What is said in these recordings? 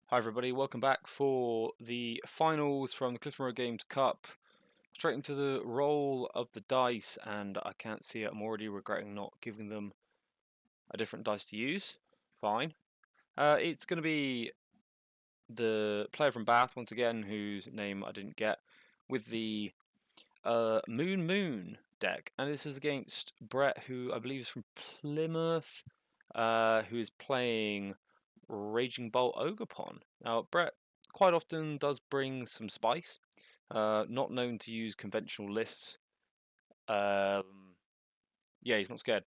Hi everybody, welcome back for the finals from the Clifton Games Cup. Straight into the roll of the dice, and I can't see it. I'm already regretting not giving them a different dice to use. Fine. It's going to be the player from Bath once again, whose name I didn't get, with the Moon deck, and this is against Brett, who I believe is from Plymouth, who is playing Raging Bolt Ogre-Pon. Now, Brett quite often does bring some spice, not known to use conventional lists. Yeah, he's not scared.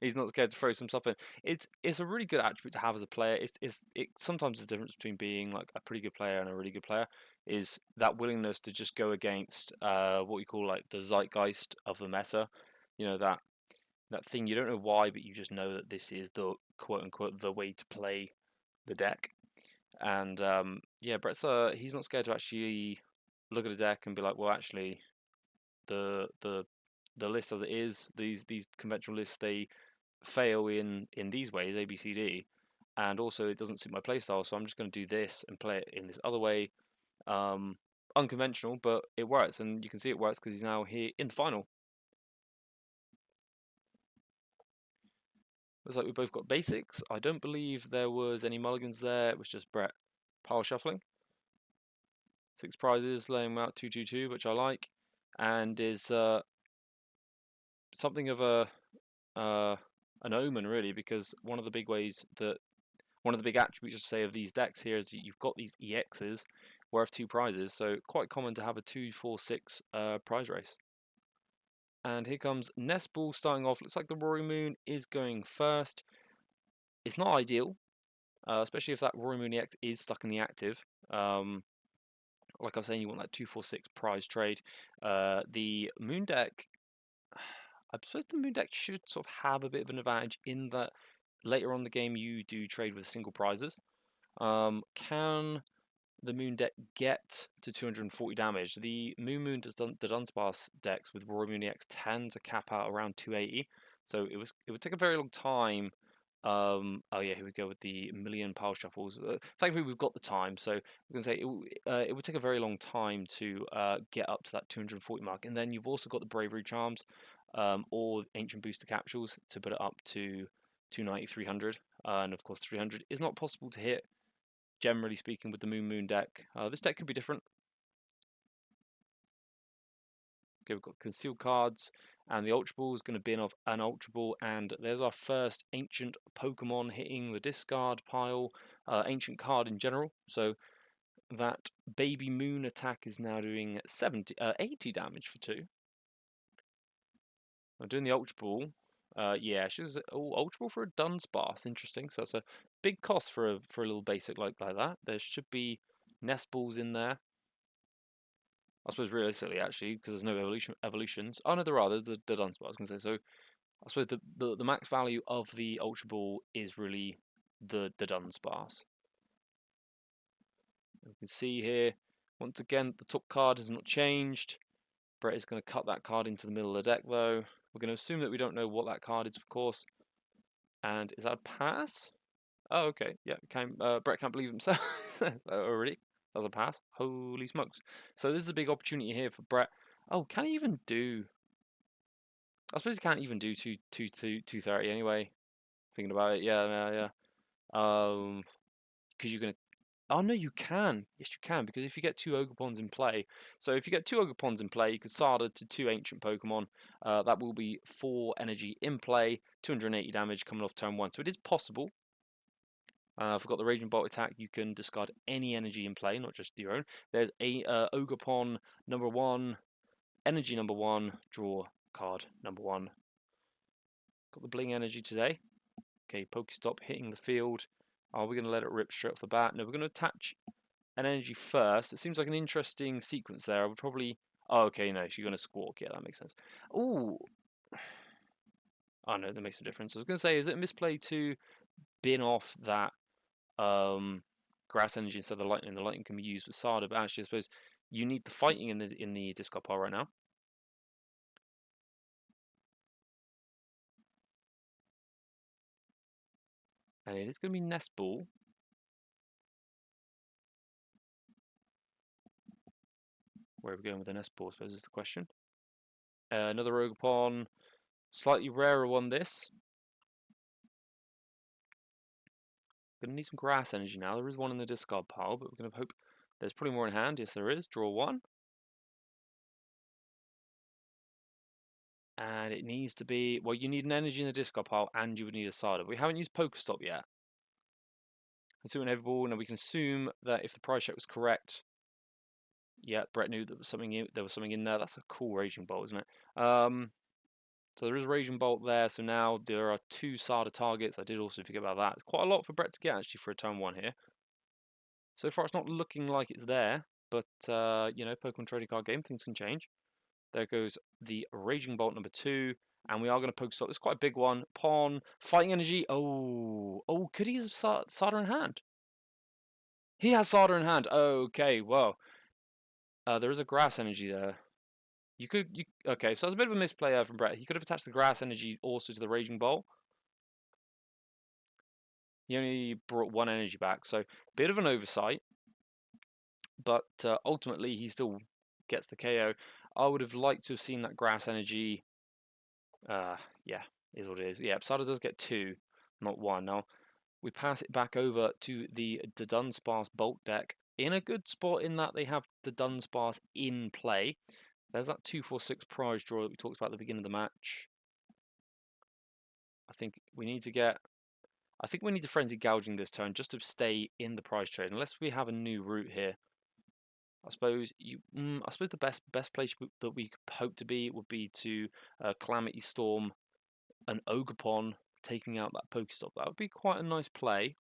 He's not scared to throw some stuff in. It's a really good attribute to have as a player. It sometimes the difference between being like a pretty good player and a really good player is that willingness to just go against what you call like the zeitgeist of the meta. You know that thing you don't know why, but you just know that this is the quote unquote the way to play the deck. And yeah, Brett's he's not scared to actually look at a deck and be like, well, actually, the the list as it is, these conventional lists, they fail in these ways, A, B, C, D, and also it doesn't suit my playstyle, so I'm just going to do this and play it in this other way. Um, Unconventional, but it works, and you can see it works because he's now here in the final. Looks like we both got basics. I don't believe there was any mulligans there. It was just Brett power shuffling. 6 prizes, laying them out 2-2-2, which I like, and is something of a an omen really, because one of the big ways that one of the big attributes to say of these decks here is that you've got these EXs worth 2 prizes, so quite common to have a 2-4-6 prize race. And here comes Nestball starting off. Looks like the Rory Moon is going first. It's not ideal, especially if that Rory Moon EX is stuck in the active. Like I was saying, you want that 2-4-6 prize trade. The Moon deck, I suppose the Moon deck should sort of have a bit of an advantage in that later on in the game you do trade with single prizes. Can the Moon deck get to 240 damage? The Moon the Dunsparce decks with Royal Moon EX tend to cap out around 280, so it would take a very long time. Oh yeah, here we go with the million power shuffles. Thankfully, we've got the time, so we can say it would take a very long time to get up to that 240 mark. And then you've also got the Bravery Charms or Ancient Booster Capsules to put it up to 290, 300, and of course 300 is not possible to hit generally speaking, with the Moon deck. This deck could be different. Okay, we've got concealed cards, and the Ultra Ball is going to bin off an Ultra Ball, and there's our first ancient Pokemon hitting the discard pile. Ancient card in general, so that Baby Moon attack is now doing 80 damage for 2. I'm doing the Ultra Ball. Yeah, she's Ultra Ball for a Dunsparce. Interesting. So that's a big cost for a little basic like that. There should be Nest Balls in there. I suppose realistically, actually, because there's no evolutions. Oh no, there are. There's the Dunsparce. I was going to say. So I suppose the max value of the Ultra Ball is really the Dunsparce. You can see here, once again, the top card has not changed. Brett is going to cut that card into the middle of the deck, though. We're going to assume that we don't know what that card is, of course. And is that a pass? Oh, okay. Yeah, Brett can't believe himself. Already? That was a pass? Holy smokes. So this is a big opportunity here for Brett. Oh, can he even do... I suppose he can't even do 230 anyway. Thinking about it, yeah. Because you're going to... Oh, no, you can. Yes, you can, because if you get 2 Ogre-Pons in play... So if you get 2 Ogre-Pons in play, you can Sada to 2 Ancient Pokemon. That will be 4 energy in play, 280 damage coming off turn 1. So it is possible. I forgot the Raging Bolt attack. You can discard any energy in play, not just your own. There's a Ogre-Pon number 1, energy number 1, draw card number 1. Got the Bling energy today. Okay, Pokestop hitting the field. Are we going to let it rip straight off the bat? No, we're going to attach an energy first. It seems like an interesting sequence there. I would probably... Oh, okay, no, you're going to Squawk. Yeah, that makes sense. Ooh. Oh, no, that makes a difference. I was going to say, is it a misplay to bin off that grass energy instead of the lightning? The lightning can be used with Sada, but actually, I suppose you need the fighting in the discard pile right now. And it is going to be Nest Ball. Where are we going with an S-Ball, I suppose is the question. Another Ogopon. Slightly rarer one, this. Gonna need some grass energy now. There is one in the discard pile, but we're gonna hope there's probably more in hand. Yes, there is. Draw one. And it needs to be, well, you need an energy in the discard pile, and you would need a cider. We haven't used Pokestop yet. Assuming every ball, now we can assume that if the price check was correct, yeah, Brett knew there was something in there. That's a cool Raging Bolt, isn't it? So there is a Raging Bolt there. So now there are 2 Sada targets. I did also forget about that. It's quite a lot for Brett to get actually for a turn 1 here. So far, it's not looking like it's there, but you know, Pokemon trading card game, things can change. There goes the Raging Bolt number 2, and we are going to Pokestop. It's quite a big one. Pawn, Fighting Energy. Oh, could he have Sada in hand? He has Sada in hand. Okay, well, there is a Grass Energy there. Okay, so that's a bit of a misplay from Brett. He could have attached the Grass Energy also to the Raging Bolt. He only brought 1 energy back, so bit of an oversight. But ultimately, he still gets the KO. I would have liked to have seen that Grass Energy. Yeah, is what it is. Yeah, Sada does get 2, not 1. Now, we pass it back over to the Dunsparce Bolt deck. In a good spot in that they have the Dunsparce in play. There's that 2-4-6 prize draw that we talked about at the beginning of the match. I think we need to Frenzy Gouging this turn just to stay in the prize trade, unless we have a new route here. I suppose the best place that we could hope to be would be to Calamity Storm an Ogopon, taking out that Pokestop. That would be quite a nice play.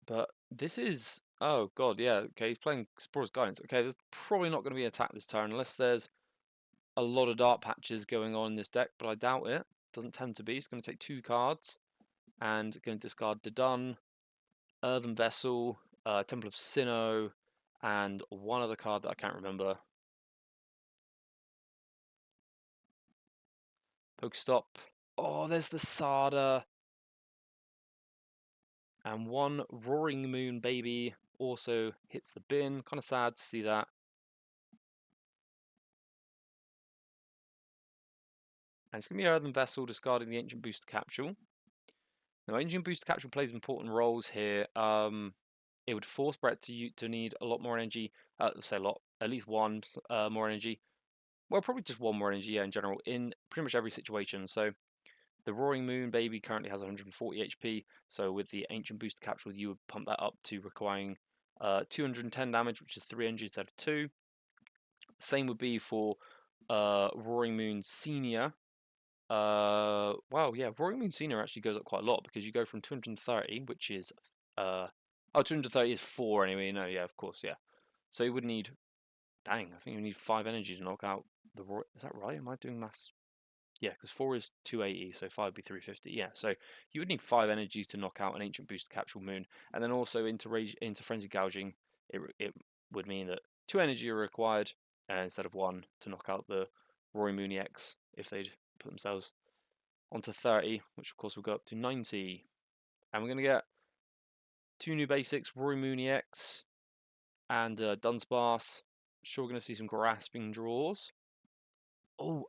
But this is, oh god, yeah, okay, he's playing Spore's Guidance. Okay, there's probably not going to be an attack this turn unless there's a lot of dark patches going on in this deck, but I doubt it. Doesn't tend to be. He's going to take 2 cards and going to discard Dodun, Earthen Vessel, Temple of Sinnoh, and one other card that I can't remember. Pokestop. Oh, there's the Sada. And 1 Roaring Moon Baby also hits the bin. Kind of sad to see that. And it's going to be Earthen Vessel discarding the Ancient Booster Capsule. Now, Ancient Booster Capsule plays important roles here. It would force Brett to need a lot more energy. Say a lot, at least 1 more energy. Well, probably just 1 more energy, yeah, in general, in pretty much every situation. So the Roaring Moon Baby currently has 140 HP. So with the Ancient Booster Capsule, you would pump that up to requiring 210 damage, which is 300 instead of 2. Same would be for Roaring Moon Senior. Wow, yeah, Roaring Moon Senior actually goes up quite a lot because you go from 230, which is 230 is 4 anyway. No, yeah, of course, yeah. So you would need, dang, I think you need 5 energy to knock out the Roar. Is that right? Am I doing maths? Yeah, because 4 is 280, so 5 would be 350. Yeah, so you would need 5 energy to knock out an Ancient Booster Capsule Moon, and then also into Frenzy Gouging, it would mean that 2 energy are required instead of 1 to knock out the Roaring Moon EX if they'd put themselves onto 30, which of course will go up to 90. And we're going to get 2 new basics, Roaring Moon EX and Dunsparce. Sure, we're going to see some grasping draws. Oh,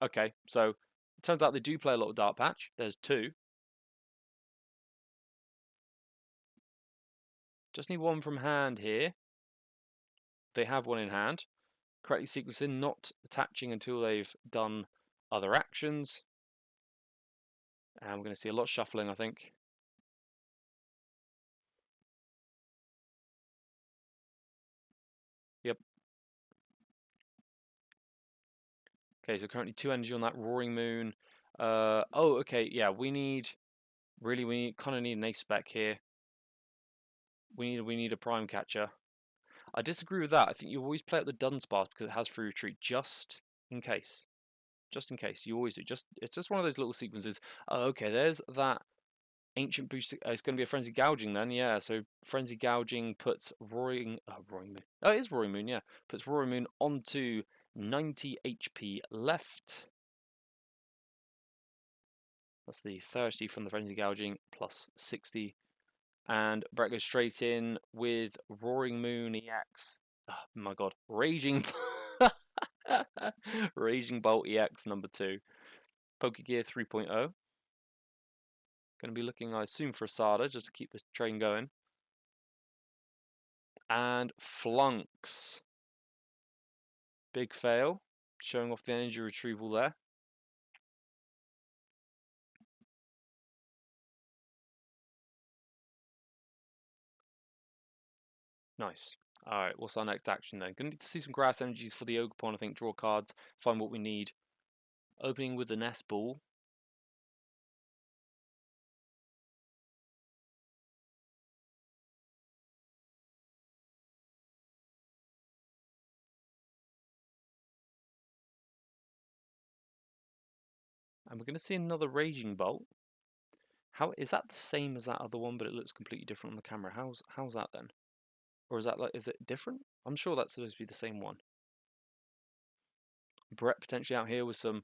okay. So it turns out they do play a lot of Dark Patch. There's 2. Just need 1 from hand here. They have 1 in hand. Correctly sequencing, not attaching until they've done other actions. And we're going to see a lot of shuffling, I think. Yep. Okay, so currently 2 energy on that Roaring Moon. Okay, yeah, we kind of need an ace spec here. We need a prime catcher. I disagree with that. I think you always play at the Dunsparce because it has free retreat, just in case. Just in case, you always do. It's just one of those little sequences. Oh, okay, there's that Ancient Boost. It's going to be a Frenzy Gouging then, yeah. So Frenzy Gouging puts Roaring Moon. Oh, it is Roaring Moon, yeah. Puts Roaring Moon onto 90 HP left. That's the 30 from the Frenzy Gouging plus 60 And Brett goes straight in with Roaring Moon EX. Oh my god. Raging Raging Bolt EX number 2. Pokegear 3.0. Going to be looking, I assume, for a Sada just to keep this train going. And Flunks. Big fail. Showing off the energy retrieval there. Nice. Alright, what's our next action then? Gonna need to see some grass energies for the Ogerpon, I think. Draw cards, find what we need. Opening with the Nest Ball. And we're going to see another Raging Bolt. How is that the same as that other one, but it looks completely different on the camera? How's that then? Or is that like, is it different? I'm sure that's supposed to be the same one. Brett potentially out here with some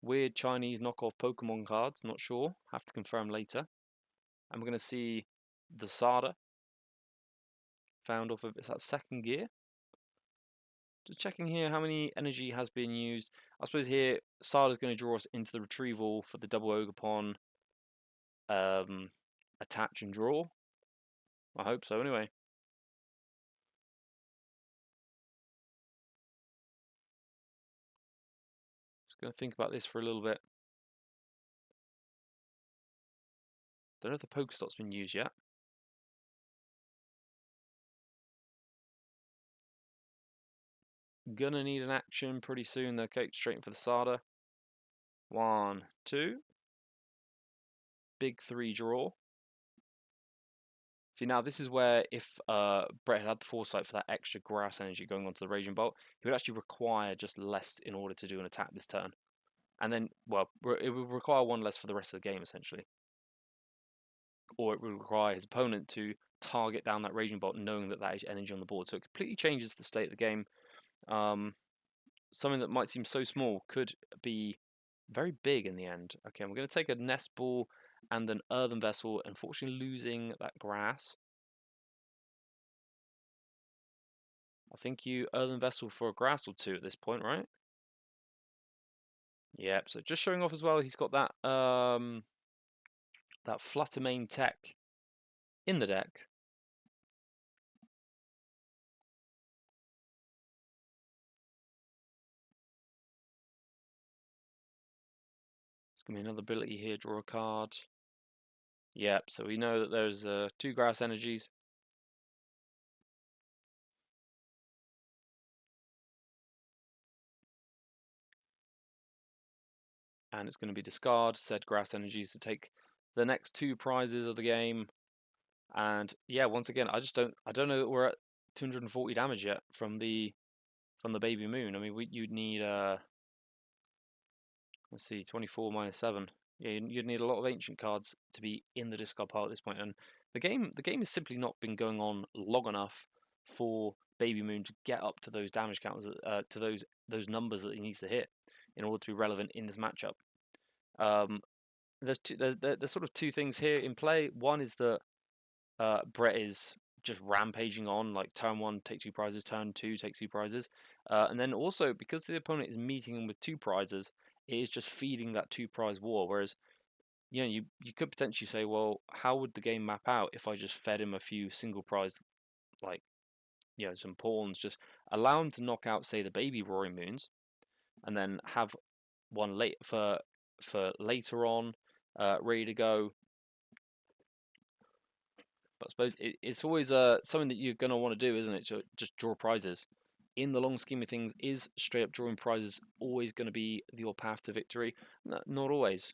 weird Chinese knockoff Pokemon cards. Not sure. Have to confirm later. And we're going to see the Sada found off of it's that second gear. Just checking here how many energy has been used. I suppose here Sada's going to draw us into the retrieval for the double Ogerpon. Attach and draw. I hope so anyway. Just going to think about this for a little bit. Don't know if the Pokestop's been used yet. Gonna need an action pretty soon though. Okay, straight in for the Sada. 1, 2. Big 3 draw. See, now this is where if Brett had the foresight for that extra grass energy going onto the Raging Bolt, he would actually require just less in order to do an attack this turn. And then, well, it would require 1 less for the rest of the game, essentially. Or it would require his opponent to target down that Raging Bolt knowing that that is energy on the board. So it completely changes the state of the game. Something that might seem so small could be very big in the end. Okay, we're going to take a Nest Ball and an Earthen Vessel, unfortunately losing that grass. I think you Earthen Vessel for a grass or 2 at this point, right? Yep, so just showing off as well, he's got that that Flutter Mane tech in the deck. It's going to be another ability here, draw a card. Yep, so we know that there's 2 grass energies. And it's going to be discard said grass energies to take the next 2 prizes of the game. And yeah, once again, I don't know that we're at 240 damage yet from the Baby Moon. I mean, you'd need let's see, 24 minus 7. Yeah, you'd need a lot of ancient cards to be in the discard pile at this point. And the game has simply not been going on long enough for Baby Moon to get up to those damage counters, to those numbers that he needs to hit in order to be relevant in this matchup. There's sort of 2 things here in play. One is that Brett is just rampaging on, like turn 1 take 2 prizes, turn 2 take 2 prizes, and then also because the opponent is meeting him with 2 prizes, it is just feeding that 2 prize war. Whereas, you know, you could potentially say, well, how would the game map out if I just fed him a few single prize, like, you know, some pawns, just allow him to knock out, say, the baby Roaring Moons, and then have one late for later on, ready to go. But I suppose it's always something that you're going to want to do, isn't it? To just draw prizes. In the long scheme of things, is straight up drawing prizes always going to be your path to victory? No, not always.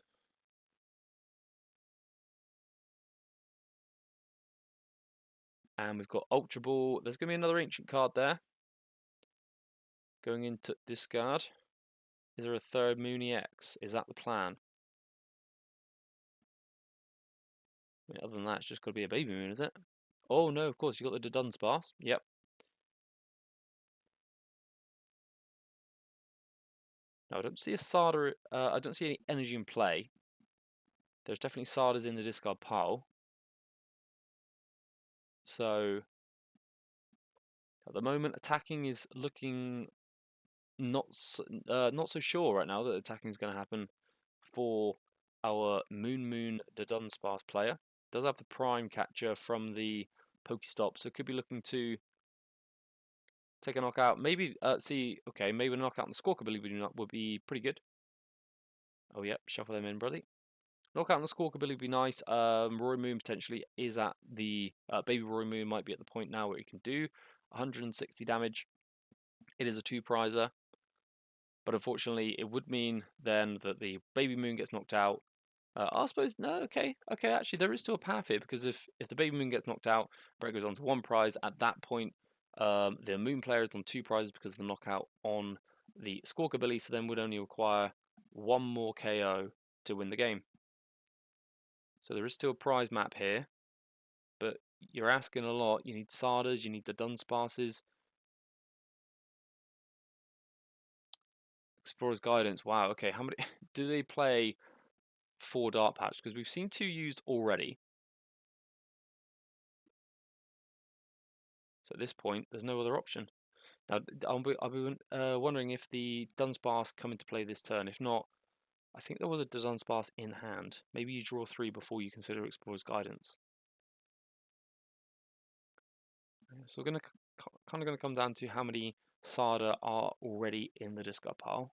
And we've got Ultra Ball. There's going to be another ancient card there. Going into discard. Is there a third Mooney X? Is that the plan? I mean, other than that, it's just got to be a Baby Moon, is it? Oh no, of course, you got the Dunsparce. Yep. No, I don't see a Sada. I don't see any energy in play. There's definitely Sadas in the discard pile. So at the moment, attacking is looking not so sure right now that attacking is going to happen for our Moon the Dunsparce player. Does have the prime catcher from the Pokestop, so could be looking to take a knockout. Maybe okay, maybe a knockout on the Squawka, believe it or not, would be pretty good. Oh yep, shuffle them in, brother. Knockout on the Squawka, believe would be nice. Roy Moon potentially is at the Baby Roy Moon might be at the point now where he can do 160 damage. It is a two-prizer. But unfortunately, it would mean then that the Baby Moon gets knocked out. I suppose, no, okay, actually, there is still a path here, because if the Baby Moon gets knocked out, Brett goes on to one prize. At that point, the Moon player is on two prizes because of the knockout on the Squawk ability, so then would only require one more KO to win the game. So there is still a prize map here, but you're asking a lot. You need Sardas, you need the Dunsparces. Explorer's Guidance, wow, okay, how many do they play 4 Dart Patch? Because we've seen 2 used already. So at this point, there's no other option. Now, I'll be wondering if the Dunsparce come into play this turn. If not, I think there was a Dunsparce in hand. Maybe you draw 3 before you consider Explorer's Guidance. So we're kind of going to come down to how many Sada are already in the discard pile.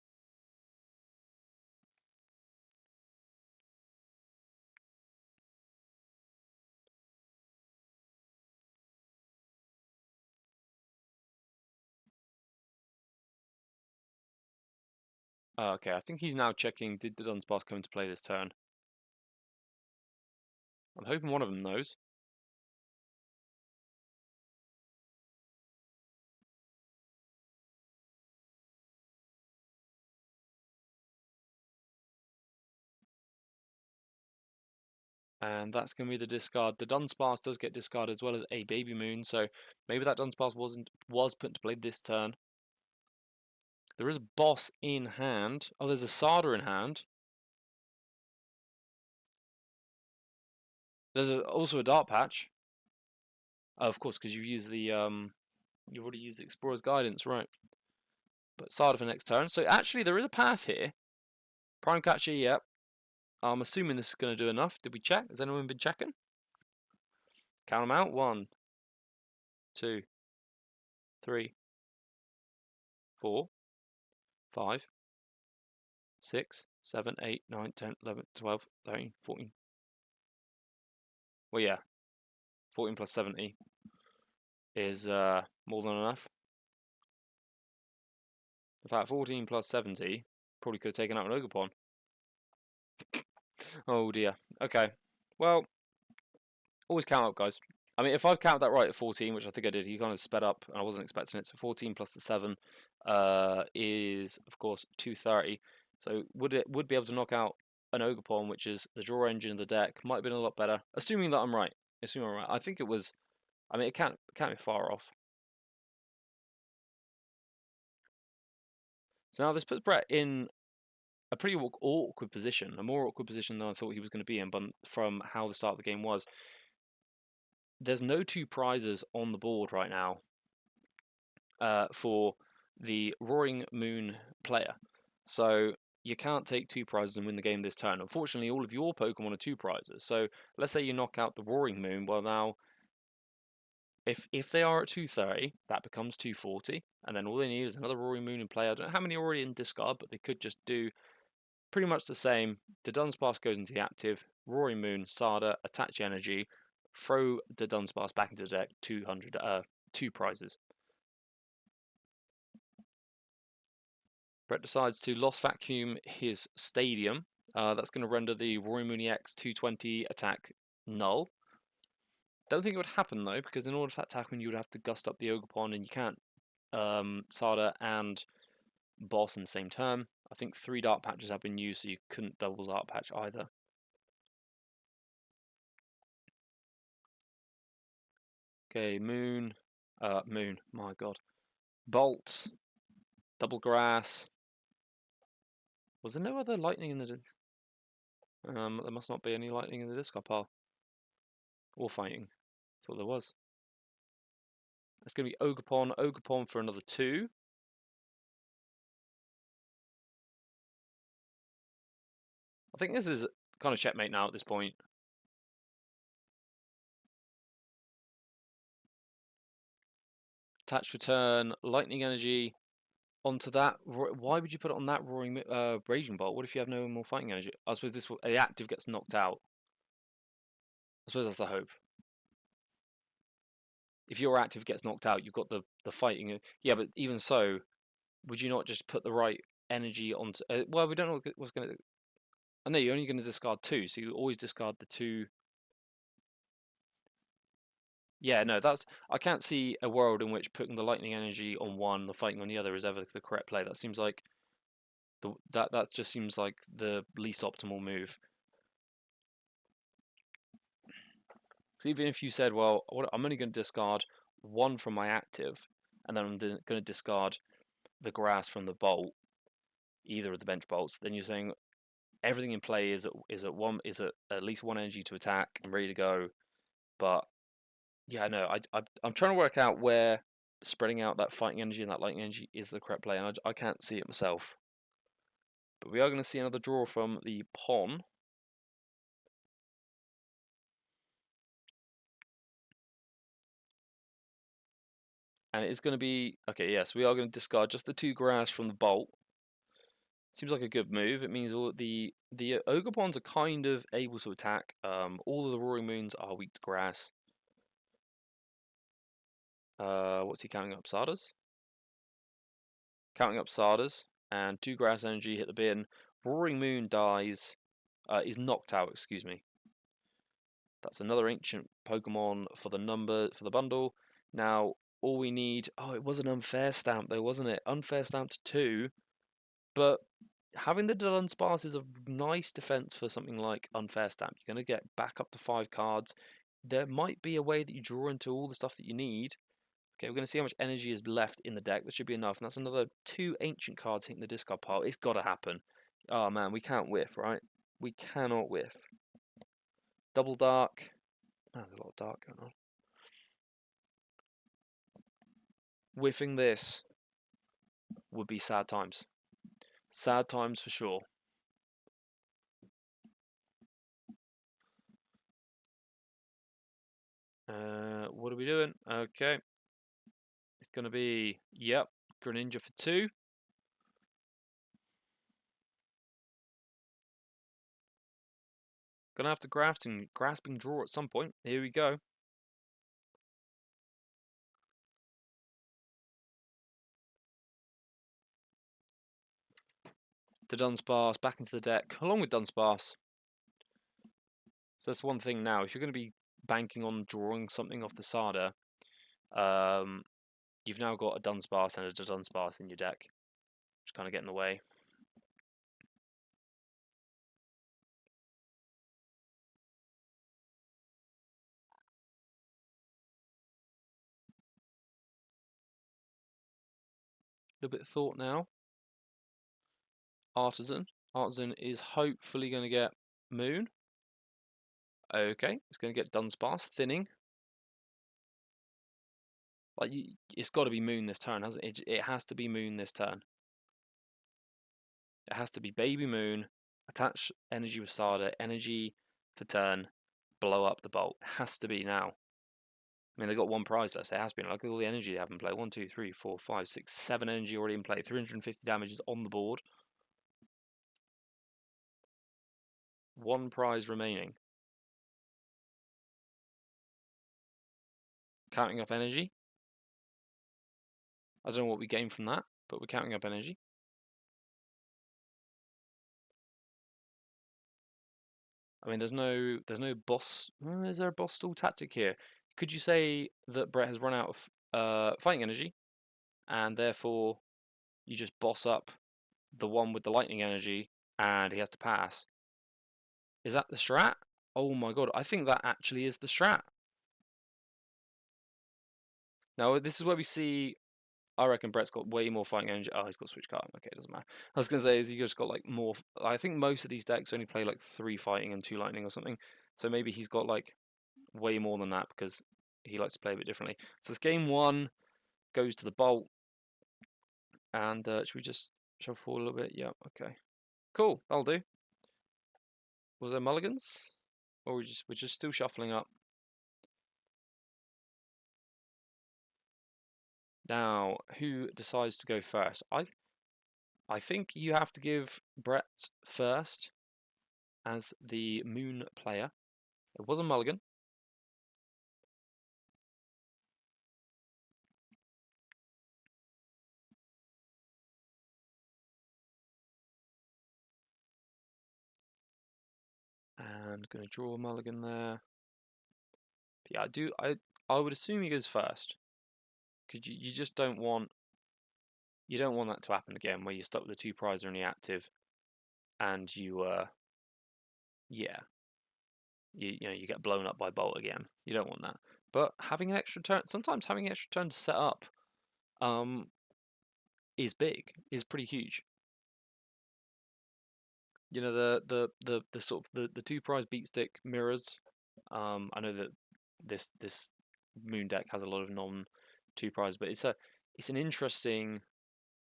Okay, I think he's now checking, did the Dunsparce come into play this turn? I'm hoping one of them knows. And that's going to be the discard. The Dunsparce does get discarded as well as a Baby Moon, so maybe that Dunsparce was put into play this turn. There is a boss in hand. Oh, there's a Sada in hand. There's also a Dart Patch. Oh, of course, because you've used the you've already used the Explorer's Guidance, right? But Sada for next turn. So actually, there is a path here. Prime Catcher, yep. I'm assuming this is going to do enough. Did we check? Has anyone been checking? Count them out. 1, 2, 3, 4, 5, 6, 7, 8, 9, 10, 11, 12, 13, 14. Well, yeah. 14 plus 70 is more than enough. In fact, 14 plus 70 probably could have taken out an Ogerpon. Oh dear. Okay. Well, always count up, guys. I mean, if I've counted that right at 14, which I think I did, he kind of sped up, and I wasn't expecting it. So 14 plus the 7 is, of course, 230. So would be able to knock out an Ogerpon, which is the draw engine of the deck. Might have been a lot better, assuming that I'm right. Assuming I'm right. I think it was. I mean, it can't be far off. So now this puts Brett in a pretty awkward position, a more awkward position than I thought he was going to be in, but from how the start of the game was. There's no 2 prizes on the board right now for the Roaring Moon player. So you can't take 2 prizes and win the game this turn. Unfortunately, all of your Pokemon are 2 prizes. So let's say you knock out the Roaring Moon. Well, now, if they are at 230, that becomes 240. And then all they need is another Roaring Moon in play. I don't know how many are already in discard, but they could just do pretty much the same. The Dunsparce goes into the active. Roaring Moon, Sada, attach energy, throw the Dunsparce back into the deck. 2 prizes. Brett decides to Lost Vacuum his Stadium. That's going to render the Roaring Moon EX 220 attack null. Don't think it would happen though, because in order for that to happen, you would have to gust up the Ogerpon, and you can't Sada and Boss in the same turn. I think 3 Dart Patches have been used, so you couldn't double Dart Patch either. Okay, Moon, my god. Bolt, Double Grass. Was there no other lightning in the... there must not be any lightning in the discard pile. Or fighting. Thought there was. It's going to be Ogerpon, Ogerpon for another 2. I think this is kind of checkmate now at this point. Attach return, lightning energy onto that. Why would you put it on that roaring raging bolt? What if you have no more fighting energy? I suppose the active gets knocked out. I suppose that's the hope. If your active gets knocked out, you've got the fighting. Yeah, but even so, would you not just put the right energy onto? Well, we don't know what's going to. I know you're only going to discard 2, so you always discard the 2. Yeah, no, that's. I can't see a world in which putting the lightning energy on one, the fighting on the other, is ever the correct play. That seems like that just seems like the least optimal move. So even if you said, well, I'm only going to discard 1 from my active, and then I'm going to discard the grass from the bolt, either of the bench bolts, then you're saying everything in play is at least 1 energy to attack and ready to go. But yeah, no, I'm trying to work out where spreading out that fighting energy and that lightning energy is the correct play, and I can't see it myself. But we are going to see another draw from the Pon. And it is going to be... Okay, yes, we are going to discard just the 2 grass from the bolt. Seems like a good move. It means all the Ogerpons are kind of able to attack. All of the Roaring Moons are weak to grass. What's he counting up? Sardas? Counting up Sardas. And 2 grass energy hit the bin. Roaring Moon dies. Is knocked out, excuse me. That's another ancient Pokemon for the bundle. Now, all we need... Oh, it was an unfair stamp though, wasn't it? Unfair stamp to 2. But having the Dunsparce is a nice defense for something like unfair stamp. You're going to get back up to 5 cards. There might be a way that you draw into all the stuff that you need. Okay, we're going to see how much energy is left in the deck. That should be enough. And that's another 2 ancient cards hitting the discard pile. It's got to happen. Oh man, we can't whiff, right? We cannot whiff. Double dark. Oh, there's a lot of dark going on. Whiffing this would be sad times. Sad times for sure. What are we doing? Okay. It's going to be, yep, Greninja for 2. Gonna have to grasping draw at some point. Here we go. The Dunsparce back into the deck, along with Dunsparce. So that's one thing now. If you're going to be banking on drawing something off the Sada, you've now got a Dunsparce and a Dunsparce in your deck, which kind of get in the way. A little bit of thought now. Artisan. Artisan is hopefully going to get Moon. Okay, it's going to get Dunsparce, thinning. Like, it's got to be Moon this turn, hasn't it? It has to be Moon this turn. It has to be Baby Moon, attach energy with Sada, energy for turn, blow up the bolt. It has to be now. I mean, they've got 1 prize left, so it has been. Look at all the energy they have in play. 1, 2, 3, 4, 5, 6, 7 energy already in play. 350 damage is on the board. 1 prize remaining. Counting up energy. I don't know what we gain from that, but we're counting up energy. I mean, there's no boss. Is there a boss stall tactic here? Could you say that Brett has run out of fighting energy, and therefore you just boss up the one with the lightning energy, and he has to pass? Is that the strat? Oh my god, I think that actually is the strat. Now, this is where we see, I reckon Brett's got way more fighting energy. Oh, he's got switch card. Okay, it doesn't matter. I was going to say, is he just got like more. I think most of these decks only play like 3 fighting and 2 lightning or something. So maybe he's got like way more than that because he likes to play a bit differently. So this game 1 goes to the bolt, and should we just shuffle forward a little bit? Yeah, okay, cool, that'll do. Was there mulligans, or we're just still shuffling up? Now, who decides to go first? I think you have to give Brett first as the moon player. It was a mulligan. And going to draw a mulligan there. But yeah, I would assume he goes first, because you just don't want that to happen again, where you're stuck with the 2 prize only active, and yeah, you get blown up by bolt again. You don't want that. But having an extra turn, sometimes having an extra turn to set up, is big, is pretty huge. You know, the sort of the 2 prize beat stick mirrors. I know that this moon deck has a lot of non 2 prize, but it's an interesting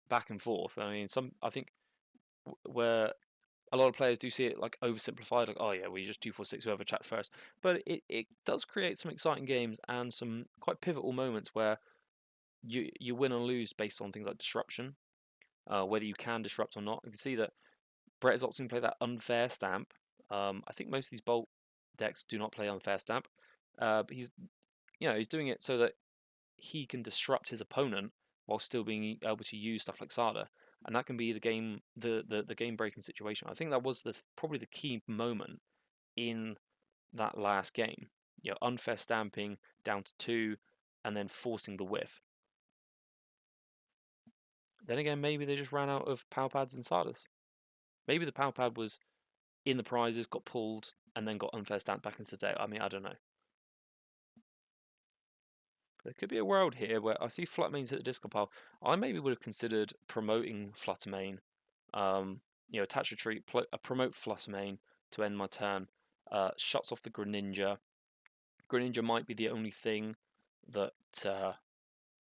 back and forth. I mean, I think where a lot of players do see it like oversimplified, like, oh yeah, we just 2-4-6 whoever chats first. But it does create some exciting games and some quite pivotal moments where you win and lose based on things like disruption, whether you can disrupt or not. You can see that Brett is opting to play that unfair stamp. I think most of these bolt decks do not play unfair stamp, but he's doing it so that he can disrupt his opponent while still being able to use stuff like Sada, and that can be the game breaking situation. I think that was probably the key moment in that last game. Unfair stamping down to 2, and then forcing the whiff. Then again, maybe they just ran out of power pads and Sadas. Maybe the power pad was in the prizes, got pulled, and then got unfair stamped back into the deck. I mean, I don't know. There could be a world here where I see Fluttermane's at the discard pile. I maybe would have considered promoting Fluttermane. Attach retreat, promote Fluttermane to end my turn. Shuts off the Greninja. Greninja might be the only thing that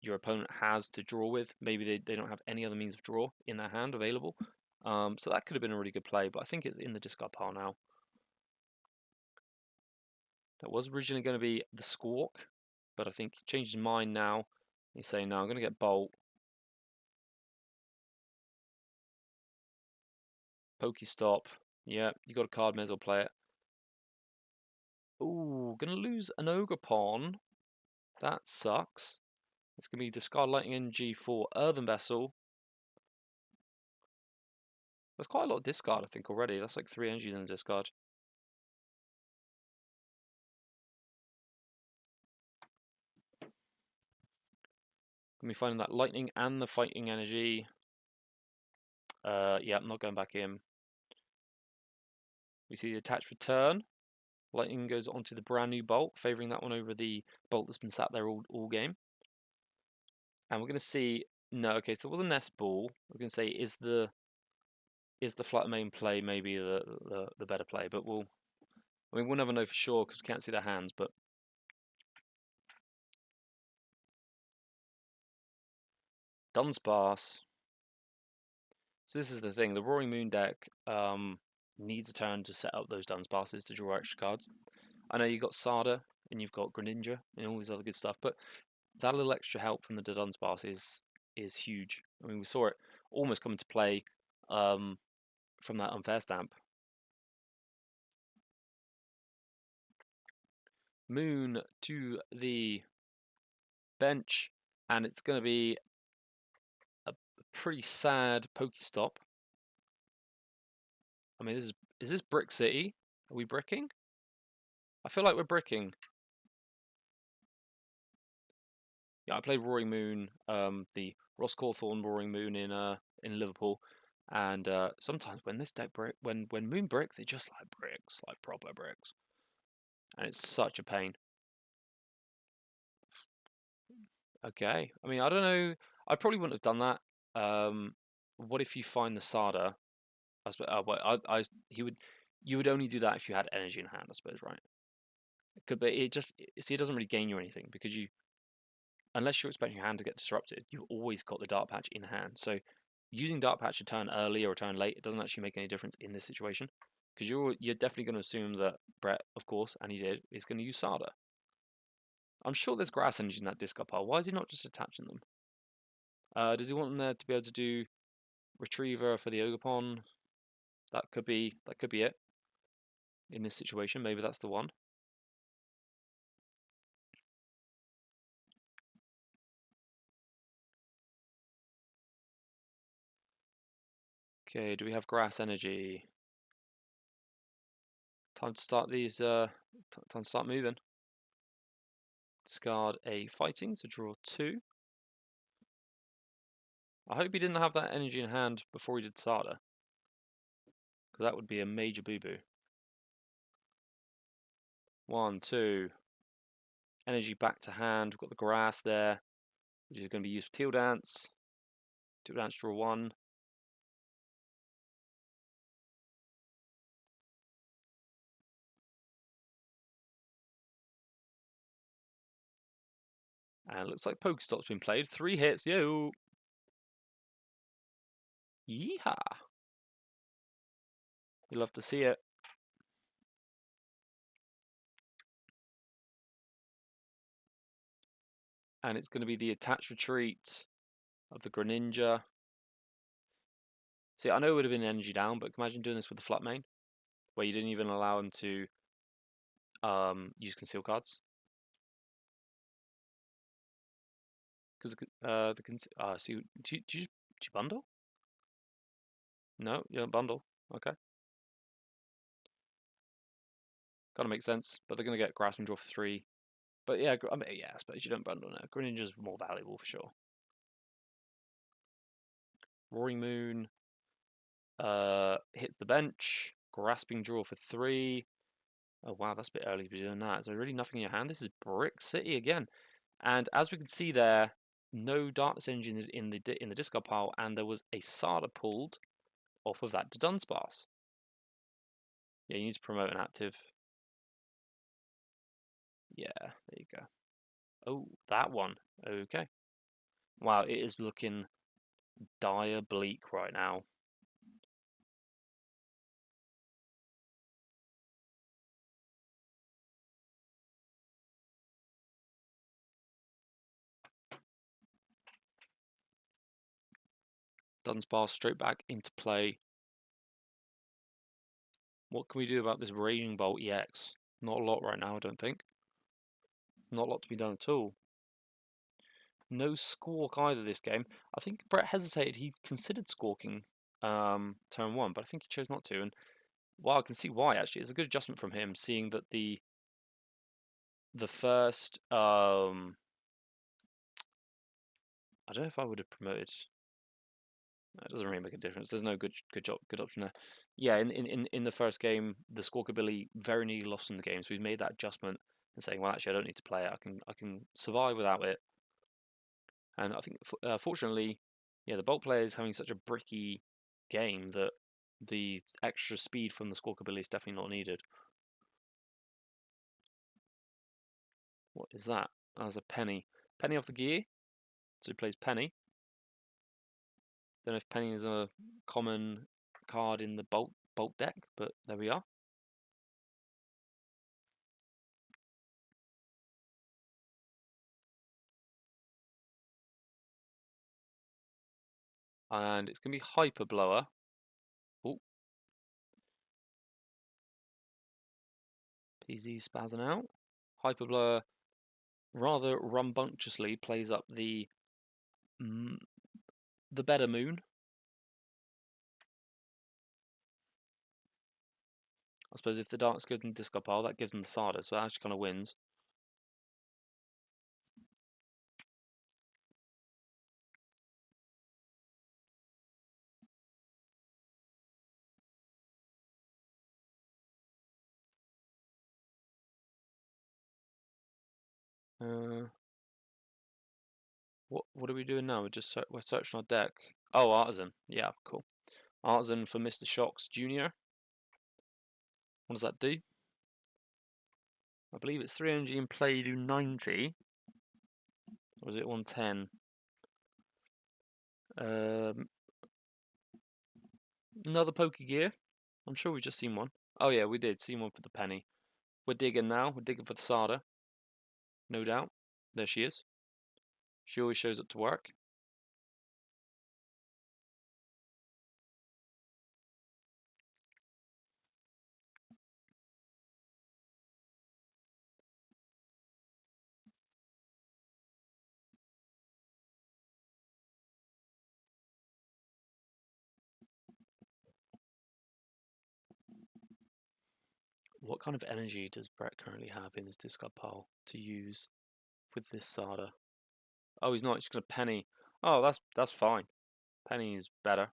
your opponent has to draw with. Maybe they don't have any other means of draw in their hand available. So that could have been a really good play, but I think it's in the discard pile now. That was originally going to be the Squawk, but I think he changed his mind now. He's saying, no, I'm going to get Bolt. Pokestop. Yeah, you got a card, may as well play it. Ooh, going to lose an Ogre Pawn. That sucks. It's going to be discard Lightning Energy for Earthen Vessel. That's quite a lot of discard, I think, already. That's like 3 energies in the discard. Going to be finding that Lightning and the Fighting Energy. Yeah, I'm not going back in. We see the attached return. Lightning goes onto the brand new Bolt, favouring that one over the Bolt that's been sat there all game. And we're going to see, no, okay, so it was a Nest Ball. We're going to say, is the Fluttermane play maybe the better play? But we'll never know for sure because we can't see their hands. But Dunsparce. So this is the thing. The Roaring Moon deck needs a turn to set up those Dunsparces to draw extra cards. I know you've got Sada and you've got Greninja and all this other good stuff, but that little extra help from the Dunsparce is huge. I mean, we saw it almost come into play from that unfair stamp. Moon to the bench, and it's going to be a pretty sad Pokestop. I mean, is this Brick City? Are we bricking? I feel like we're bricking. Yeah, I played Roaring Moon, the Ross Cawthorne Roaring Moon in Liverpool, and sometimes when this deck when Moon bricks, it just like bricks, like proper bricks, and it's such a pain. Okay, I mean, I don't know. I probably wouldn't have done that. What if you find the Sada? I suppose, well, you would only do that if you had energy in hand, I suppose, right? It could be it just see it doesn't really gain you anything because you unless you're expecting your hand to get disrupted, you've always got the Dark Patch in hand. So using Dark Patch to turn early or turn late, it doesn't actually make any difference in this situation because you're definitely going to assume that Brett, of course, and he did, is going to use Sada. I'm sure there's grass energy in that discard pile. Why is he not just attaching them? Does he want them there to be able to do Retriever for the Ogopon? That could be it in this situation. Maybe that's the one. Okay, do we have grass energy? Time to start these. Time to start moving. Discard a fighting to draw 2. I hope he didn't have that energy in hand before he did Sada, because that would be a major boo-boo. 1, 2. Energy back to hand. We've got the grass there, which is going to be used for Teal Dance. Teal Dance, draw 1. And it looks like Pokestop's been played. 3 hits, yo! Yeehaw! You love to see it. And it's going to be the attached retreat of the Greninja. See, I know it would have been energy down, but imagine doing this with the flat main, where you didn't even allow him to use conceal cards. Because so do you bundle? No, you don't bundle. Okay. Kind of makes sense, but they're going to get grass and draw for 3. But yeah, I mean, yeah, I suppose you don't bundle now. Greninja's more valuable for sure. Roaring Moon hits the bench. Grasping draw for 3. Oh wow, that's a bit early to be doing that. Is there really nothing in your hand? This is Brick City again, and as we can see there, no Darkness Engine in the discard pile, and there was a Sada pulled off of that Dunsparce. Yeah, you need to promote an active. Yeah, there you go. Oh, that one. Okay. Wow, it is looking dire bleak right now. Dunsparce straight back into play. What can we do about this Raging Bolt EX? Not a lot right now, I don't think. Not a lot to be done at all. No Squawk either this game. I think Brett hesitated. He considered squawking turn 1, but I think he chose not to. And while I can see why, actually, it's a good adjustment from him, seeing that the first I don't know if I would have promoted. It doesn't really make a difference. There's no good option there. Yeah, in the first game, the Squawk ability very nearly lost in the game, so we've made that adjustment and saying, well, actually, I don't need to play it. I can survive without it. And I think, fortunately, yeah, the Bolt player is having such a bricky game that the extra speed from the Squawk ability is definitely not needed. What is that? That was a Penny. Penny off the gear. So he plays Penny. Don't know if Penny is a common card in the Bolt deck, but there we are. And it's going to be Hyper Blower. Oh. PZ spazzing out. Hyper Blower rather rambunctiously plays up the better moon. I suppose if the Darks goes in the discard pile, that gives them the Sada, so that actually kind of wins. What are we doing now? We're searching our deck. Oh, Artisan. Yeah, cool. Artisan for Mr. Shocks Jr. What does that do? I believe it's 3 energy in play, you do 90. Or is it 110? Another Pokegear. I'm sure we've just seen one. Oh yeah, we did. Seen one for the penny. We're digging now. We're digging for the Sada. No doubt. There she is. She always shows up to work. What kind of energy does Brett currently have in his discard pile to use with this Sada? Oh, he's not. He's just gonna penny. Oh, that's fine. Penny is better.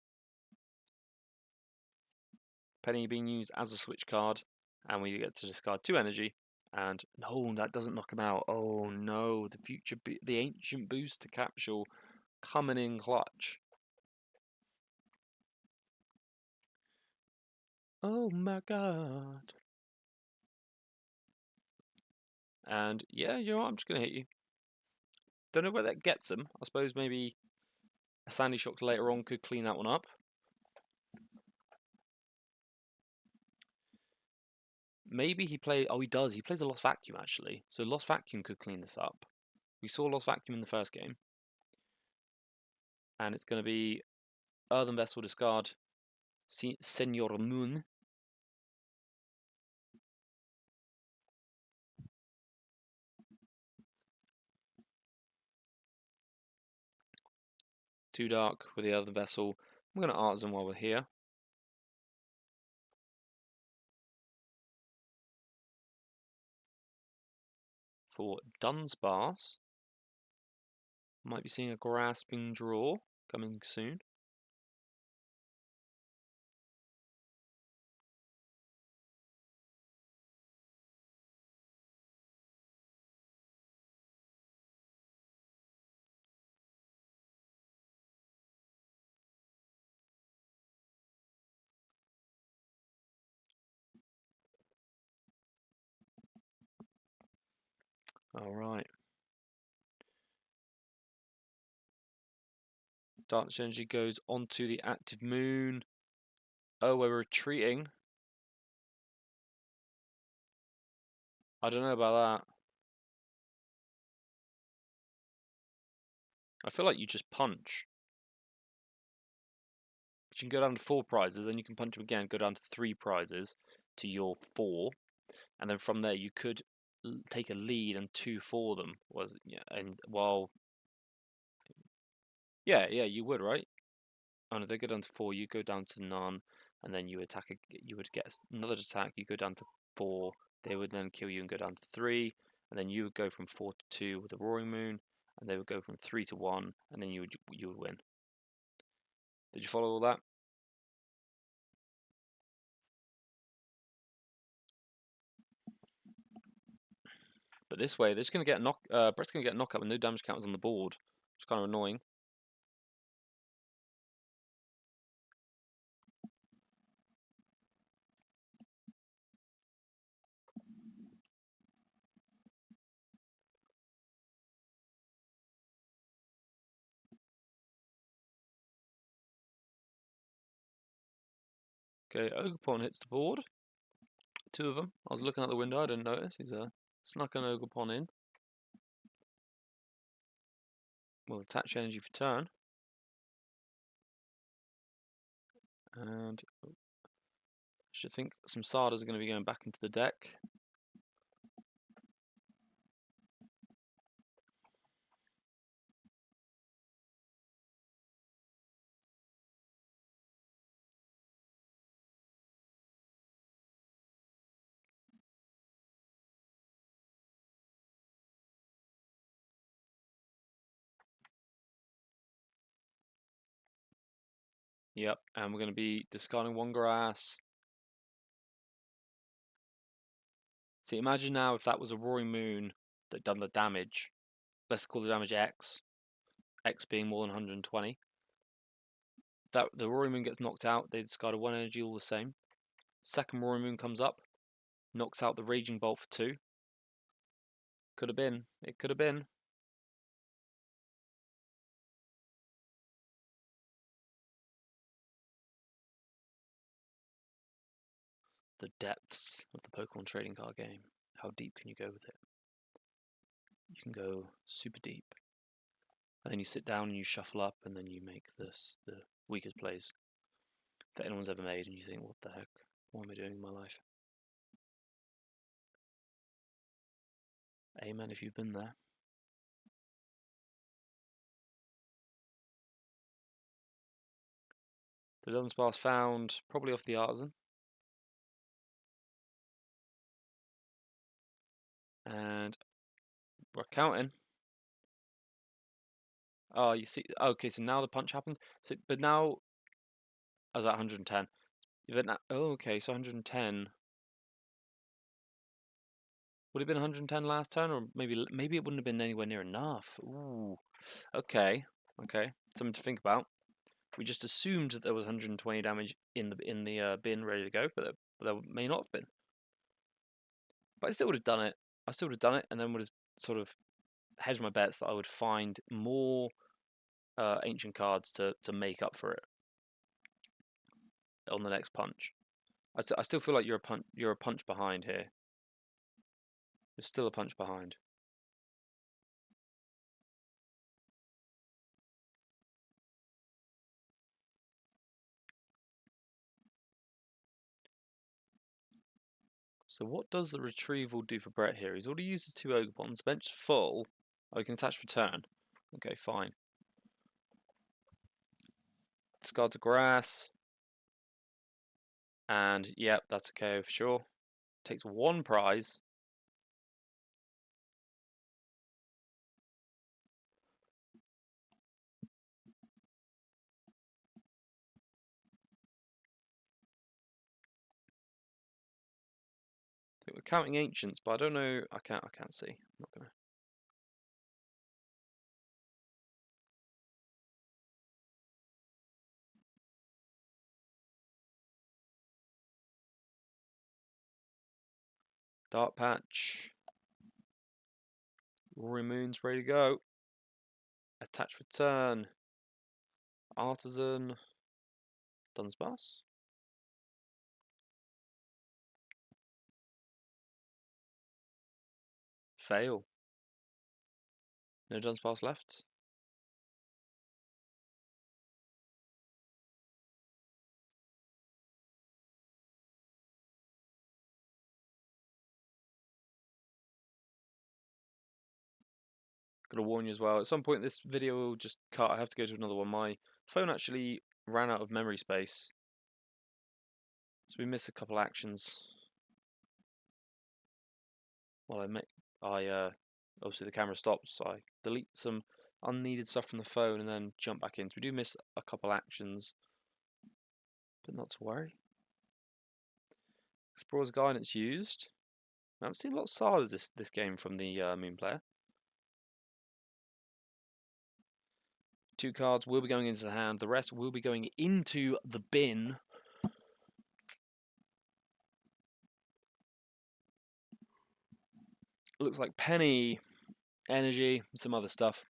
Penny being used as a switch card, and we get to discard 2 energy. And no, that doesn't knock him out. Oh no, the ancient booster capsule coming in clutch. Oh my god. And yeah, you know what? I'm just gonna hit you. Don't know where that gets him. I suppose maybe a Sandy Shock later on could clean that one up. Maybe he plays. Oh, he does. He plays a Lost Vacuum actually. So Lost Vacuum could clean this up. We saw Lost Vacuum in the first game, and it's going to be Earthen Vessel discard Senor Moon. Too dark with the Earthen Vessel. I'm going to Artisan while we're here. For Dunsparce, might be seeing a Grasping Draw coming soon. Alright. Darkness Energy goes onto the active moon. Oh, we're retreating. I don't know about that. I feel like you just punch. But you can go down to 4 prizes, then you can punch them again, go down to 3 prizes to your 4. And then from there you could take a lead and 2 for them. And while yeah, you would, right? Oh no, they go down to 4, you go down to none, and then you attack. You would get another attack. You go down to 4. They would then kill you and go down to 3, and then you would go from 4 to 2 with a Roaring Moon, and they would go from 3 to 1, and then you would win. Did you follow all that? But this way, they're just gonna get Brett's gonna get knockout with no damage counters on the board, which is kind of annoying. Okay, Ogerpon hits the board. 2 of them. I was looking out the window, I didn't notice. He's snuck an Ogerpon in. We'll attach energy for turn. And I should think some Sardas are going to be going back into the deck. Yep, and we're going to be discarding 1 grass. See, imagine now if that was a Roaring Moon that done the damage. Let's call the damage X. X being more than 120. That the Roaring Moon gets knocked out, they discarded 1 energy all the same. Second Roaring Moon comes up, knocks out the Raging Bolt for 2. Could have been. It could have been. The depths of the Pokemon trading card game. How deep can you go with it? You can go super deep. And then you sit down and you shuffle up and then you make this the weakest plays that anyone's ever made and you think, what the heck? What am I doing in my life? Amen if you've been there. The Dunsparce found probably off the Artisan. And we're counting. Oh, you see. Okay, so now the punch happens. So, but now I was at 110. But now, oh, okay, so 110. Would it have been 110 last turn, or maybe it wouldn't have been anywhere near enough. Ooh, okay, something to think about. We just assumed that there was 120 damage in the bin ready to go, but there may not have been. But I still would have done it. I still would have done it, and then would have sort of hedged my bets that I would find more ancient cards to make up for it on the next punch. I still feel like you're a punch behind here. There's still a punch behind. So what does the retrieval do for Brett here? He's already used his 2 Ogre bench full. Oh, he can attach return. Okay, fine. Discards a grass. And yep, that's okay for sure. Takes 1 prize. I think we're counting ancients, but I don't know. I can't see. I'm not gonna. Dark patch. Roaring Moon's ready to go. Attach return. Artisan. Dunsparce. Fail. No Dunsparce left. Gotta warn you as well. At some point, this video will just cut. I have to go to another one. My phone actually ran out of memory space, so we miss a couple actions. Well, obviously the camera stops, so I delete some unneeded stuff from the phone and then jump back in. So we do miss a couple actions, but not to worry. Explorer's Guidance used. I haven't seen a lot of Salas this game from the Moon player. 2 cards will be going into the hand. The rest will be going into the bin. Looks like Penny, Energy, some other stuff.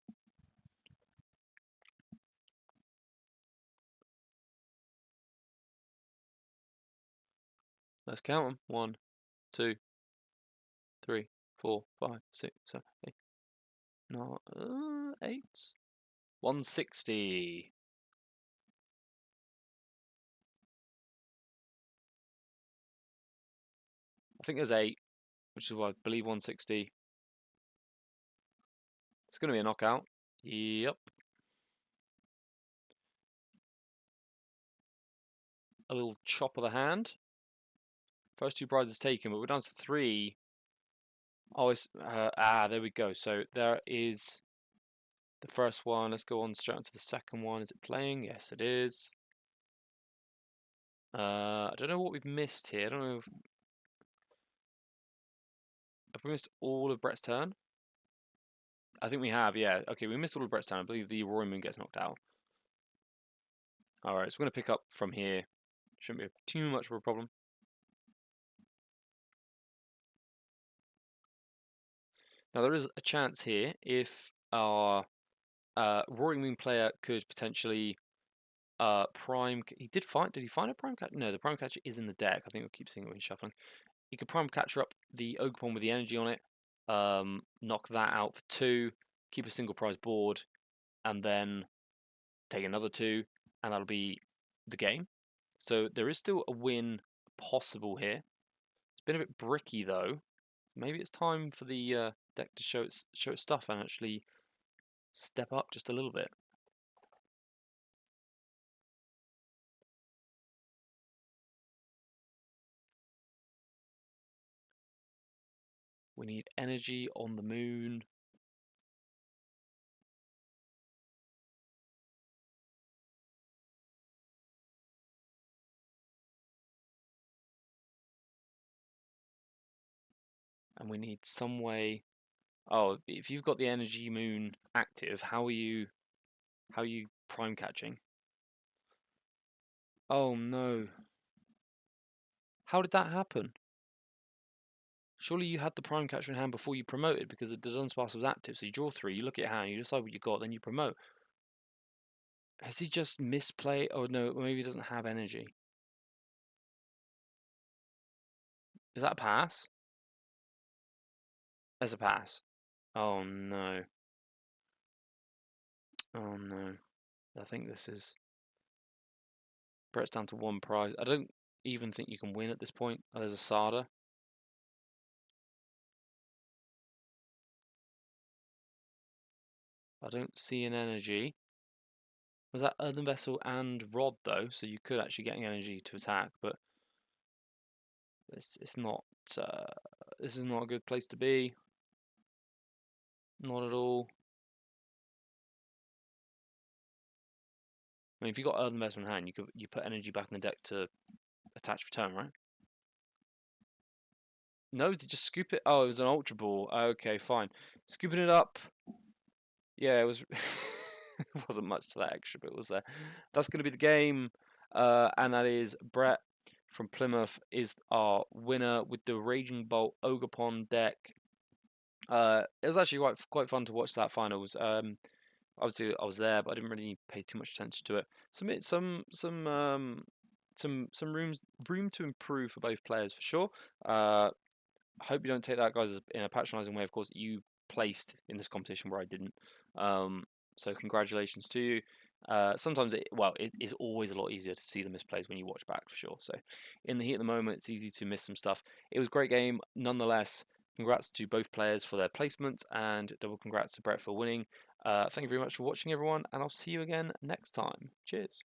Let's count them. 1, 2, 3, 4, 5, 6, 7, 8. No, 8. 160. I think there's 8, which is what I believe 160. It's going to be a knockout. Yep. A little chop of the hand. First 2 prizes taken, but we're down to 3. Oh, it's there we go. So there is the first one. Let's go on straight on to the second one. Is it playing? Yes, it is. I don't know what we've missed here. I don't know. Have we missed all of Brett's turn? I think we have, yeah. Okay, we missed all of Brett's turn. I believe the Roaring Moon gets knocked out. Alright, so we're going to pick up from here. Shouldn't be too much of a problem. Now there is a chance here if our Roaring Moon player could potentially prime. He did find. Did he find a prime catcher? No, the prime catcher is in the deck. I think we'll keep seeing it when he's shuffling. He could prime catcher up the Ogerpon with the energy on it. Knock that out for 2. Keep a single prize board, and then take another 2, and that'll be the game. So there is still a win possible here. It's been a bit bricky though. Maybe it's time for the deck to show its stuff and actually step up just a little bit. We need energy on the moon. And we need some way. Oh, if you've got the energy moon active, how are you prime catching? Oh no. How did that happen? Surely you had the prime catcher in hand before you promoted because the Dunsparce was active. So you draw 3, you look at hand, you decide what you got, then you promote. Has he just misplayed? Oh no, maybe he doesn't have energy. Is that a pass? There's a pass. Oh no. Oh no. I think this is. Brett's down to 1 prize. I don't even think you can win at this point. Oh, there's a Sada. I don't see an energy. Was that Earthen Vessel and Rod though? So you could actually get an energy to attack, but it's not. This is not a good place to be. Not at all. I mean, if you got Earthen Vessel in hand, you put energy back in the deck to attach return, right? No, to just scoop it. Oh, it was an Ultra Ball. Okay, fine. Scooping it up. Yeah, it was. It wasn't much to that extra, but it was there. That's going to be the game, and that is Brett from Plymouth is our winner with the Raging Bolt Ogerpon deck. It was actually quite fun to watch that finals. Obviously I was there, but I didn't really pay too much attention to it. Some room to improve for both players for sure. I hope you don't take that, guys, in a patronising way. Of course, you placed in this competition where I didn't. So congratulations to you. Sometimes it is always a lot easier to see the misplays when you watch back for sure. So in the heat of the moment, it's easy to miss some stuff. It was a great game nonetheless. Congrats to both players for their placements, and double congrats to Brett for winning. Thank you very much for watching, everyone, and I'll see you again next time. Cheers.